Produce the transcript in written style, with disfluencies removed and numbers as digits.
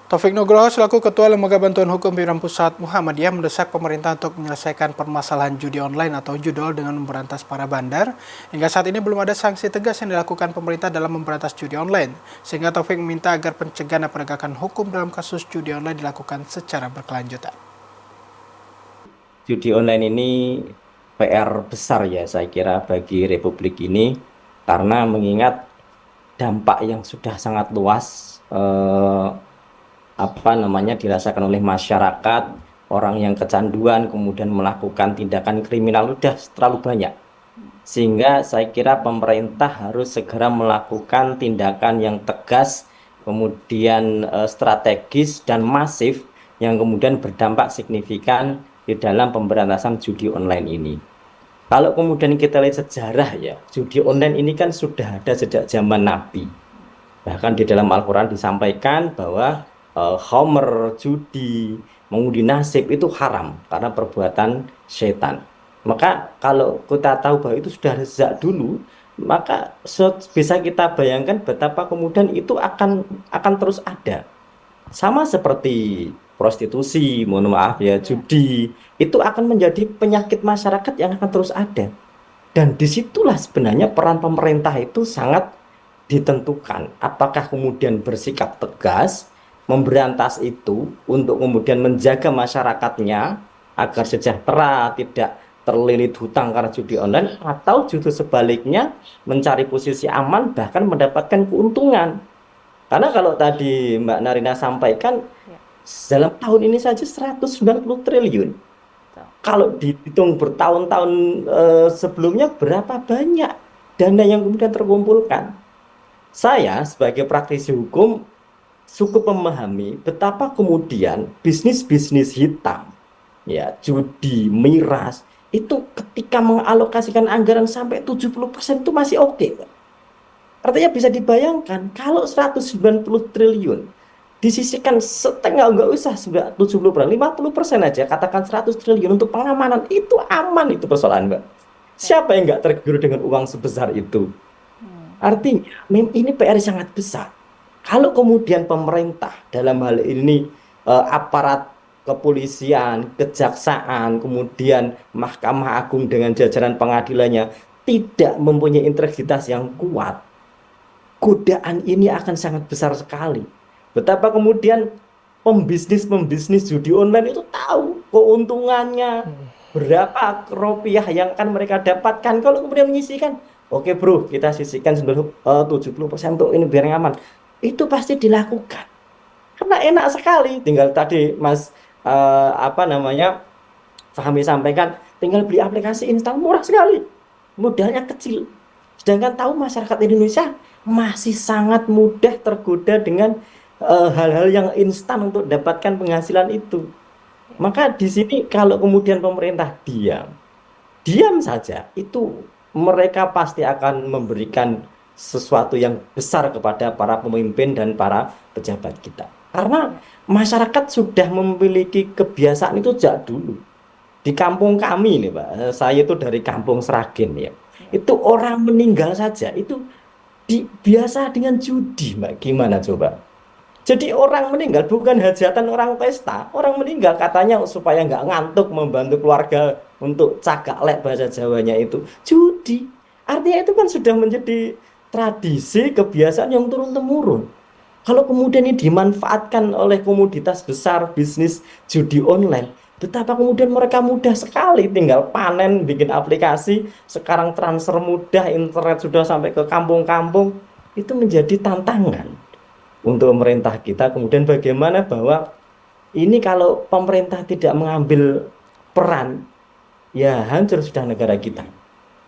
Taufik Nugroho selaku Ketua Lembaga Bantuan Hukum Pimpinan Pusat Muhammadiyah mendesak pemerintah untuk menyelesaikan permasalahan judi online atau judol dengan memberantas para bandar. Hingga saat ini belum ada sanksi tegas yang dilakukan pemerintah dalam memberantas judi online. Sehingga Taufik meminta agar pencegahan dan penegakan hukum dalam kasus judi online dilakukan secara berkelanjutan. Judi online ini PR besar ya saya kira bagi Republik ini karena mengingat dampak yang sudah sangat luas dirasakan oleh masyarakat, orang yang kecanduan kemudian melakukan tindakan kriminal sudah terlalu banyak. Sehingga saya kira pemerintah harus segera melakukan tindakan yang tegas, kemudian strategis dan masif yang kemudian berdampak signifikan di dalam pemberantasan judi online ini. Kalau kemudian kita lihat sejarah ya, judi online ini kan sudah ada sejak zaman Nabi. Bahkan di dalam Al-Quran disampaikan bahwa khomer, judi, mengundi nasib itu haram karena perbuatan setan. Maka kalau kita tahu bahwa itu sudah sejak dulu, maka bisa kita bayangkan betapa kemudian itu akan terus ada. Sama seperti prostitusi, mohon maaf ya, judi, itu akan menjadi penyakit masyarakat yang akan terus ada. Dan disitulah sebenarnya peran pemerintah itu sangat ditentukan. Apakah kemudian bersikap tegas, memberantas itu untuk kemudian menjaga masyarakatnya agar sejahtera, tidak terlilit hutang karena judi online, atau justru sebaliknya mencari posisi aman bahkan mendapatkan keuntungan. Karena kalau tadi Mbak Narina sampaikan, dalam tahun ini saja 190 triliun. Kalau dihitung bertahun-tahun sebelumnya berapa banyak dana yang kemudian terkumpulkan. Saya sebagai praktisi hukum cukup memahami betapa kemudian bisnis-bisnis hitam, ya, judi, miras, itu ketika mengalokasikan anggaran sampai 70% itu masih oke, Pak. Artinya bisa dibayangkan kalau 190 triliun disisihkan setengah, nggak usah 70%, 50% aja, katakan 100 triliun untuk pengamanan, itu aman itu persoalan, Mbak. Siapa yang nggak tergiur dengan uang sebesar itu? Artinya ini PR sangat besar. Kalau kemudian pemerintah dalam hal ini aparat kepolisian, kejaksaan, kemudian Mahkamah Agung dengan jajaran pengadilannya tidak mempunyai integritas yang kuat, godaan ini akan sangat besar sekali. Betapa kemudian pembisnis judi online itu tahu keuntungannya, berapa rupiah yang akan mereka dapatkan kalau kemudian menyisihkan. Oke bro, kita sisihkan 70% untuk ini biar aman. Itu pasti dilakukan. Karena enak sekali. Tinggal tadi Mas Fahmi sampaikan, tinggal beli aplikasi instan, murah sekali. Modalnya kecil. Sedangkan tahu masyarakat Indonesia masih sangat mudah tergoda dengan hal-hal yang instan untuk dapatkan penghasilan itu. Maka di sini kalau kemudian pemerintah diam saja, itu mereka pasti akan memberikan sesuatu yang besar kepada para pemimpin dan para pejabat kita. Karena masyarakat sudah memiliki kebiasaan itu sejak dulu. Di kampung kami nih, Pak, saya itu dari kampung Sragen ya. Itu orang meninggal saja itu biasa dengan judi, Mbak. Gimana coba? Jadi orang meninggal bukan hajatan orang pesta, orang meninggal katanya supaya nggak ngantuk membantu keluarga untuk cagak lek bahasa Jawanya itu judi. Artinya itu kan sudah menjadi tradisi kebiasaan yang turun-temurun. Kalau kemudian ini dimanfaatkan oleh komoditas besar bisnis judi online, betapa kemudian mereka mudah sekali tinggal panen, bikin aplikasi, sekarang transfer mudah, internet sudah sampai ke kampung-kampung, itu menjadi tantangan untuk pemerintah kita. Kemudian bagaimana bahwa ini kalau pemerintah tidak mengambil peran, ya hancur sudah negara kita.